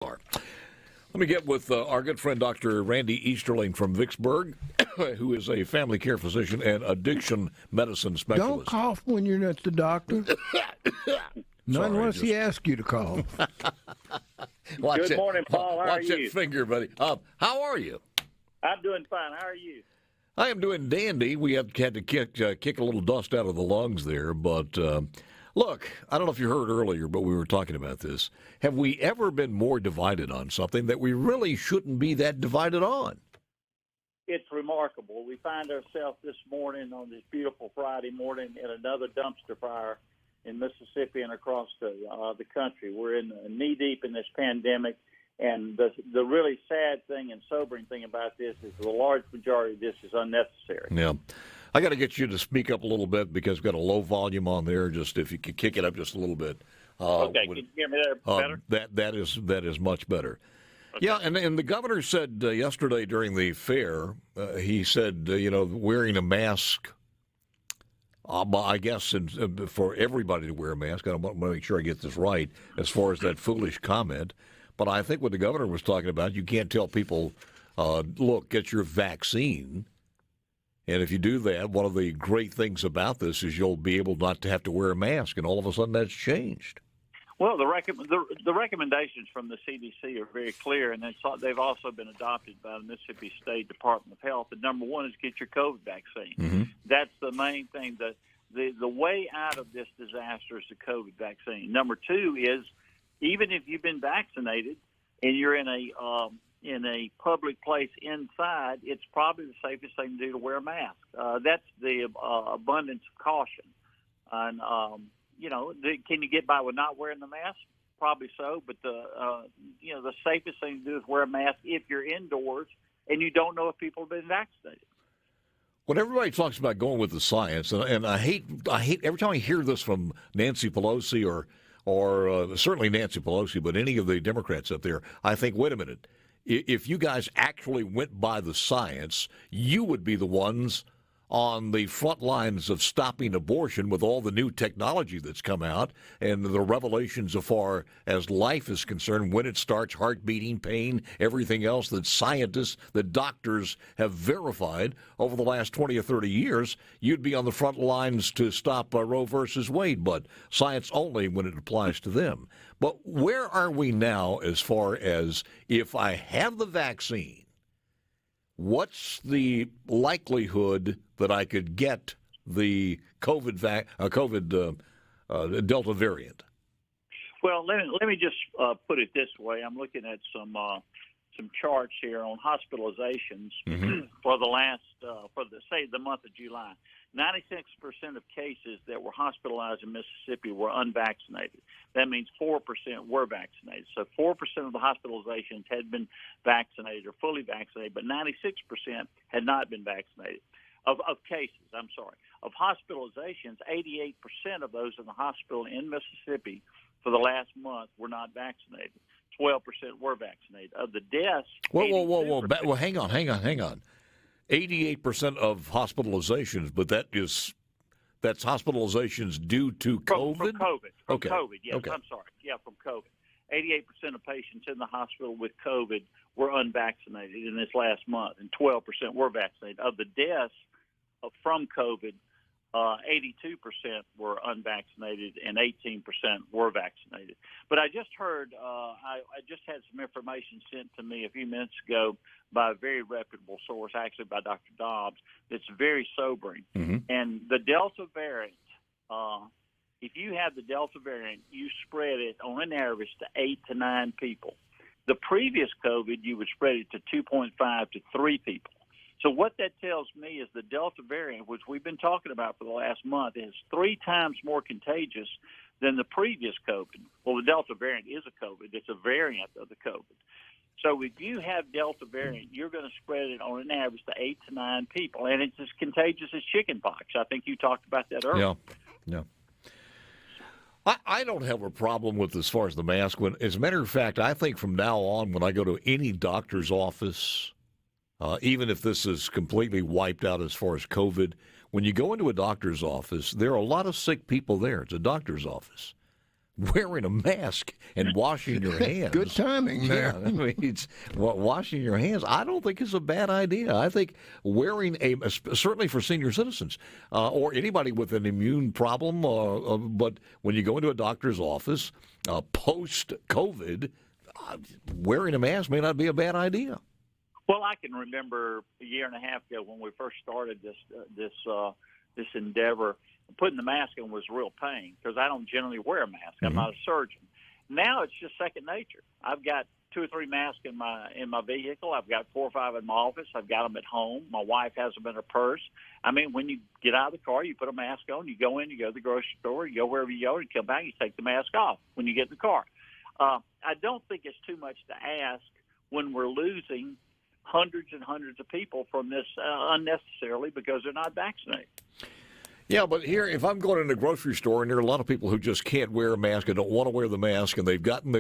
Let me get with our good friend Dr. Randy Easterling from Vicksburg, who is a family care physician and addiction medicine specialist. Don't cough when you're not the doctor. Not unless he asks you to cough. Good morning, Paul. How are you? Watch that finger, buddy. How are you? I'm doing fine. How are you? I am doing dandy. We had to kick a little dust out of the lungs there, but look, I don't know if you heard earlier, but we were talking about this. Have we ever been more divided on something that we really shouldn't be that divided on? It's remarkable. We find ourselves this morning on this beautiful Friday morning in another dumpster fire in Mississippi and across the country. We're in knee deep in this pandemic, and the really sad thing and sobering thing about this is the large majority of this is unnecessary. Yeah. I got to get you to speak up a little bit because we've got a low volume on there. Just if you could kick it up just a little bit. Okay, can you hear me there better? That is much better. Okay. Yeah, and the governor said yesterday during the fair, he said, wearing a mask, I guess for everybody to wear a mask. I want to make sure I get this right as far as that foolish comment. But I think what the governor was talking about, you can't tell people, look, get your vaccine. And if you do that, one of the great things about this is you'll be able not to have to wear a mask, and all of a sudden that's changed. Well, the recommendations from the CDC are very clear, and they've also been adopted by the Mississippi State Department of Health. And number one is get your COVID vaccine. Mm-hmm. That's the main thing. The way out of this disaster is the COVID vaccine. Number two is even if you've been vaccinated and you're in a public place inside, it's probably the safest thing to do to wear a mask. That's the abundance of caution. And, can you get by with not wearing the mask? Probably so. But the safest thing to do is wear a mask if you're indoors and you don't know if people have been vaccinated. When everybody talks about going with the science, and I hate every time I hear this from Nancy Pelosi or certainly Nancy Pelosi, but any of the Democrats up there, I think, wait a minute. If you guys actually went by the science, you would be the ones on the front lines of stopping abortion with all the new technology that's come out and the revelations as far as life is concerned, when it starts, heart beating, pain, everything else that scientists, that doctors have verified over the last 20 or 30 years. You'd be on the front lines to stop Roe versus Wade, but science only when it applies to them. But where are we now as far as if I have the vaccine, what's the likelihood that I could get the COVID Delta variant? Well, let me just put it this way. I'm looking at some charts here on hospitalizations for the last the month of July. 96% of cases that were hospitalized in Mississippi were unvaccinated. That means 4% were vaccinated. So 4% of the hospitalizations had been vaccinated or fully vaccinated, but 96% had not been vaccinated. Of cases, of hospitalizations, 88% of those in the hospital in Mississippi for the last month were not vaccinated. 12% were vaccinated. Of the deaths, whoa. Well, hang on. 88% of hospitalizations, but that's hospitalizations due to COVID? From COVID. Okay. COVID, yes. Okay. I'm sorry. Yeah, from COVID. 88% of patients in the hospital with COVID were unvaccinated in this last month, and 12% were vaccinated. Of the deaths from COVID, 82% were unvaccinated and 18% were vaccinated. But I just heard, I just had some information sent to me a few minutes ago by a very reputable source, actually by Dr. Dobbs, that's very sobering. Mm-hmm. And the Delta variant, if you have the Delta variant, you spread it on an average to 8 to 9 people. The previous COVID, you would spread it to 2.5 to 3 people. So what that tells me is the Delta variant, which we've been talking about for the last month, is 3 times more contagious than the previous COVID. Well, the Delta variant is a COVID. It's a variant of the COVID. So if you have Delta variant, you're going to spread it on an average to 8 to 9 people, and it's as contagious as chickenpox. I think you talked about that earlier. Yeah. I don't have a problem with as far as the mask. As a matter of fact, I think from now on, when I go to any doctor's office, even if this is completely wiped out as far as COVID, when you go into a doctor's office, there are a lot of sick people there. It's a doctor's office. wearing a mask and washing your hands. Good timing there. Yeah, I mean, washing your hands, I don't think is a bad idea. I think wearing certainly for senior citizens or anybody with an immune problem, but when you go into a doctor's office post-COVID, wearing a mask may not be a bad idea. Well, I can remember a year and a half ago when we first started this endeavor. Putting the mask on was real pain because I don't generally wear a mask. I'm not a surgeon. Now it's just second nature. I've got 2 or 3 masks in my vehicle. I've got 4 or 5 in my office. I've got them at home. My wife has them in her purse. I mean, when you get out of the car, you put a mask on. You go in, you go to the grocery store, you go wherever you go, and you come back, you take the mask off when you get in the car. I don't think it's too much to ask when we're losing hundreds and hundreds of people from this unnecessarily because they're not vaccinated. Yeah, but here, if I'm going in a grocery store and there are a lot of people who just can't wear a mask and don't want to wear the mask, and they've gotten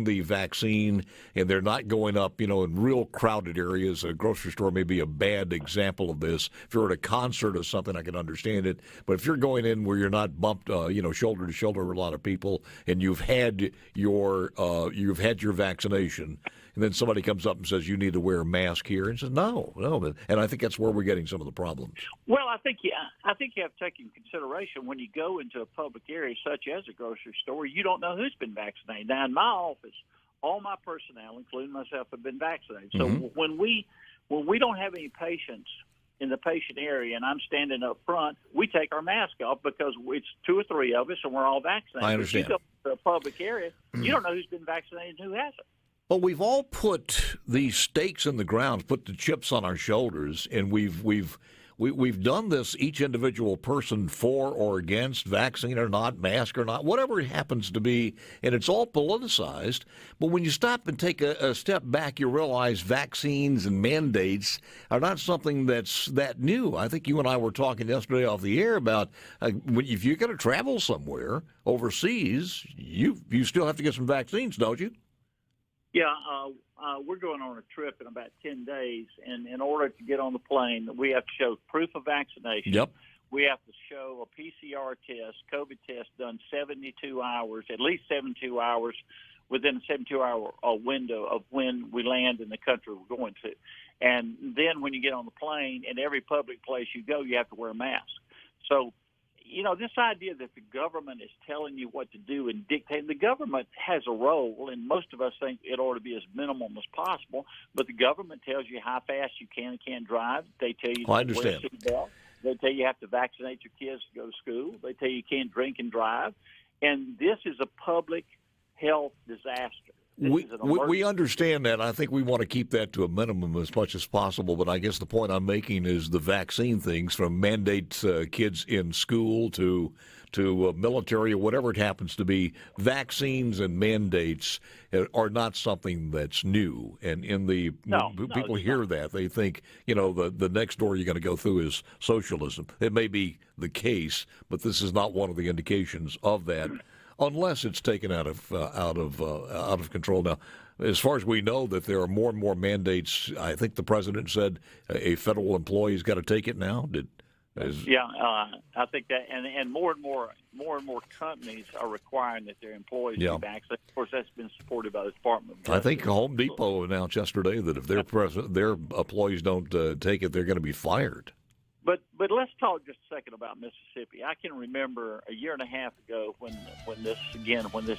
the vaccine, and they're not going up, in real crowded areas. A grocery store may be a bad example of this. If you're at a concert or something, I can understand it. But if you're going in where you're not bumped, shoulder to shoulder with a lot of people, and you've had your vaccination, and then somebody comes up and says you need to wear a mask here, and says no, and I think that's where we're getting some of the problems. Well, I think you have to take into consideration when you go into a public area such as a grocery store, you don't know who's been vaccinated. Now, in my office, all my personnel, including myself, have been vaccinated. So when we don't have any patients in the patient area and I'm standing up front, we take our mask off because it's 2 or 3 of us and we're all vaccinated. I understand. If you go to a public area, you don't know who's been vaccinated and who hasn't. Well, we've all put these stakes in the ground, put the chips on our shoulders, and we've done this, each individual person, for or against, vaccine or not, mask or not, whatever it happens to be, and it's all politicized. But when you stop and take a step back, you realize vaccines and mandates are not something that's that new. I think you and I were talking yesterday off the air about if you're going to travel somewhere overseas, you still have to get some vaccines, don't you? Yeah, we're going on a trip in about 10 days, and in order to get on the plane, we have to show proof of vaccination. Yep. We have to show a PCR test, COVID test done 72 hours, at least 72 hours, within a 72-hour window of when we land in the country we're going to. And then when you get on the plane, in every public place you go, you have to wear a mask. So, this idea that the government is telling you what to do and dictating, the government has a role, and most of us think it ought to be as minimum as possible, but the government tells you how fast you can and can't drive. They tell you to wear a seatbelt. They tell you have to vaccinate your kids to go to school. They tell you can't drink and drive. And this is a public health disaster. We understand that. I think we want to keep that to a minimum as much as possible. But I guess the point I'm making is the vaccine things, from mandates kids in school to military or whatever it happens to be, vaccines and mandates are not something that's new. And people hear that, they think, the next door you're going to go through is socialism. It may be the case, but this is not one of the indications of that, unless it's taken out of control. Now, as far as we know, that there are more and more mandates. I think the president said a federal employee's got to take it now. I think that, and more and more companies are requiring that their employees be vaccinated. Of course, that's been supported by the Department of Justice. I think Home Depot announced yesterday that if their employees don't take it, they're going to be fired. But let's talk just a second about Mississippi. I can remember a year and a half ago when this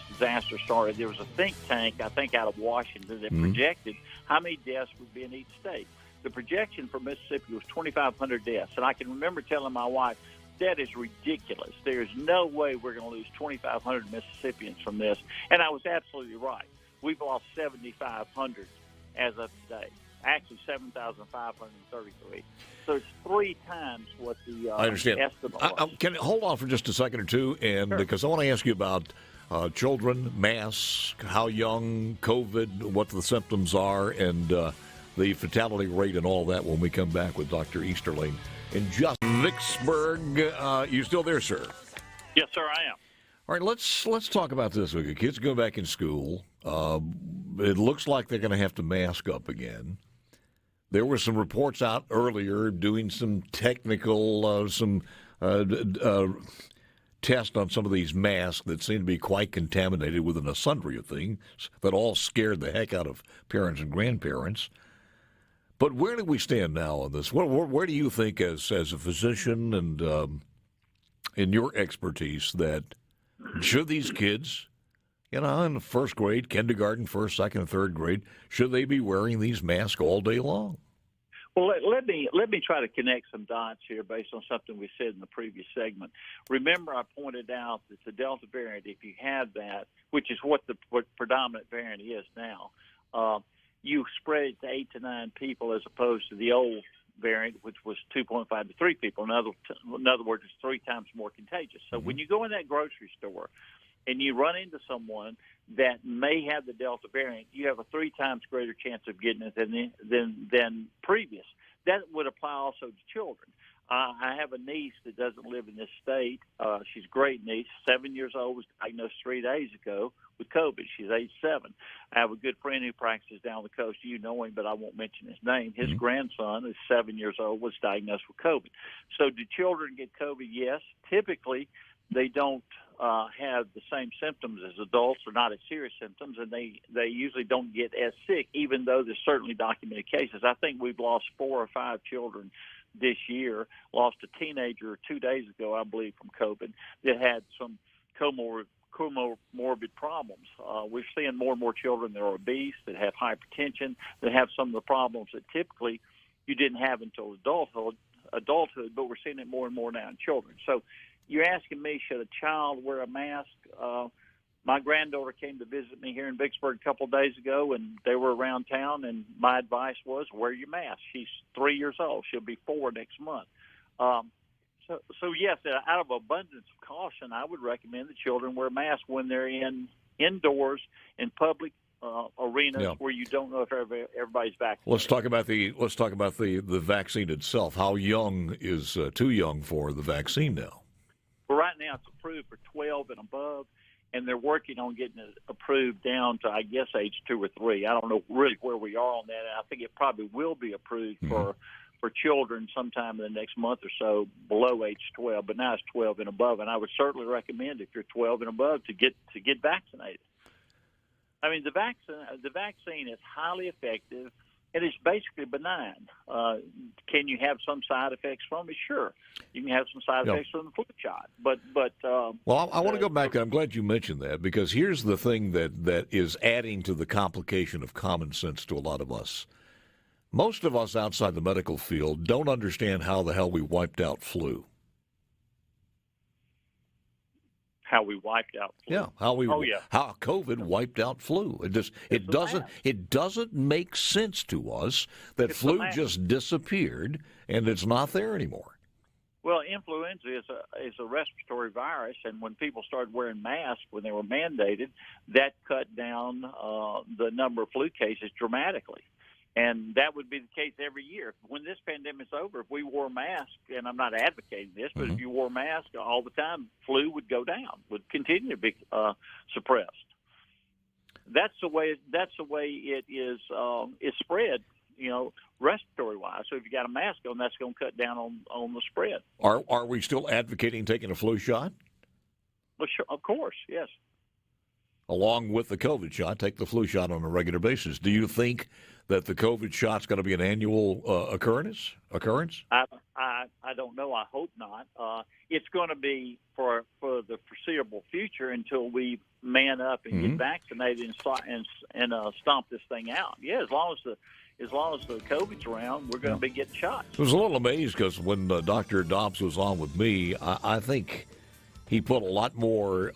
disaster started, there was a think tank, I think out of Washington, that projected how many deaths would be in each state. The projection for Mississippi was 2,500 deaths. And I can remember telling my wife, that is ridiculous. There's no way we're going to lose 2,500 Mississippians from this. And I was absolutely right. We've lost 7,500 as of today. Actually, 7,533. So it's 3 times what the I understand. estimate was. Can hold on for just a second or two, and Sure. Because I want to ask you about children, masks, how young, COVID, what the symptoms are, and the fatality rate and all that when we come back with Dr. Easterling in just Vicksburg. You still there, sir? Yes, sir, I am. All right, let's talk about this. Okay, kids go back in school. It looks like they're going to have to mask up again. There were some reports out earlier doing some technical, test on some of these masks that seem to be quite contaminated with a sundry of things that all scared the heck out of parents and grandparents. But where do we stand now on this? Where do you think, as a physician and in your expertise, that should these kids, in first grade, kindergarten, first, second, and third grade, should they be wearing these masks all day long? Well, let me try to connect some dots here based on something we said in the previous segment. Remember, I pointed out that the Delta variant, if you have that, which is what the predominant variant is now, you spread it to 8 to 9 people as opposed to the old variant, which was 2.5 to 3 people. In other words, it's 3 times more contagious. So when you go in that grocery store and you run into someone that may have the Delta variant, you have a 3 times greater chance of getting it than previous. That would apply also to children. I have a niece that doesn't live in this state. She's a great niece, 7 years old, was diagnosed 3 days ago with COVID. She's age 7. I have a good friend who practices down the coast. You know him, but I won't mention his name. His grandson is 7 years old, was diagnosed with COVID. So do children get COVID? Yes. Typically, they don't have the same symptoms as adults, or not as serious symptoms, and they usually don't get as sick, even though there's certainly documented cases. I think we've lost 4 or 5 children this year. Lost a teenager 2 days ago, I believe, from COVID that had some comorbid problems. We're seeing more and more children that are obese, that have hypertension, that have some of the problems that typically you didn't have until adulthood, but we're seeing it more and more now in children. So you're asking me, should a child wear a mask? My granddaughter came to visit me here in Vicksburg a couple of days ago, and they were around town, and my advice was wear your mask. She's 3 years old. She'll be 4 next month. So yes, out of abundance of caution, I would recommend the children wear masks when they're indoors in public arenas where you don't know if everybody's vaccinated. Let's talk about the vaccine itself. How young is too young for the vaccine now? Well, right now it's approved for 12 and above, and they're working on getting it approved down to, I guess, age 2 or 3. I don't know really where we are on that. I think it probably will be approved for children sometime in the next month or so below age 12, but now it's 12 and above, and I would certainly recommend, if you're 12 and above, to get vaccinated. I mean, the vaccine is highly effective, and it's basically benign. Can you have some side effects from it? Sure. You can have some side effects from the flu shot. But well, I want to go back. I'm glad you mentioned that, because here's the thing that is adding to the complication of common sense to a lot of us. Most of us outside the medical field don't understand how the hell we wiped out flu. How we wiped out flu. Yeah, how COVID wiped out flu. It doesn't make sense to us that flu just disappeared and it's not there anymore. Well, influenza is a respiratory virus, and when people started wearing masks when they were mandated, that cut down the number of flu cases dramatically. And that would be the case every year. When this pandemic's over, if we wore masks, and I'm not advocating this, but if you wore masks all the time, flu would go down, would continue to be suppressed. That's the way it is spread, respiratory-wise. So if you got a mask on, that's going to cut down on the spread. Are we still advocating taking a flu shot? Well, sure, of course, yes. Along with the COVID shot, take the flu shot on a regular basis. Do you think that the COVID shot's going to be an annual occurrence? I don't know. I hope not. It's going to be for the foreseeable future until we man up and get vaccinated and stomp this thing out. Yeah, as long as the COVID's around, we're going to be getting shots. I was a little amazed because when Dr. Dobbs was on with me, I think he put a lot more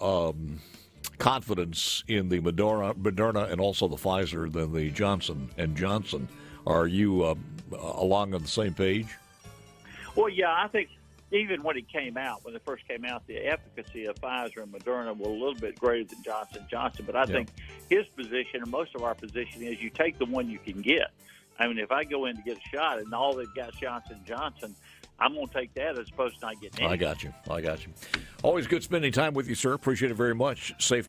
confidence in the Moderna and also the Pfizer than the Johnson & Johnson. Are you along on the same page? Well, yeah, I think even when it first came out, the efficacy of Pfizer and Moderna were a little bit greater than Johnson & Johnson. But I think his position, and most of our position, is you take the one you can get. I mean, if I go in to get a shot and all they've got Johnson & Johnson, I'm going to take that as opposed to not getting anything. I got you. Always good spending time with you, sir. Appreciate it very much. Safe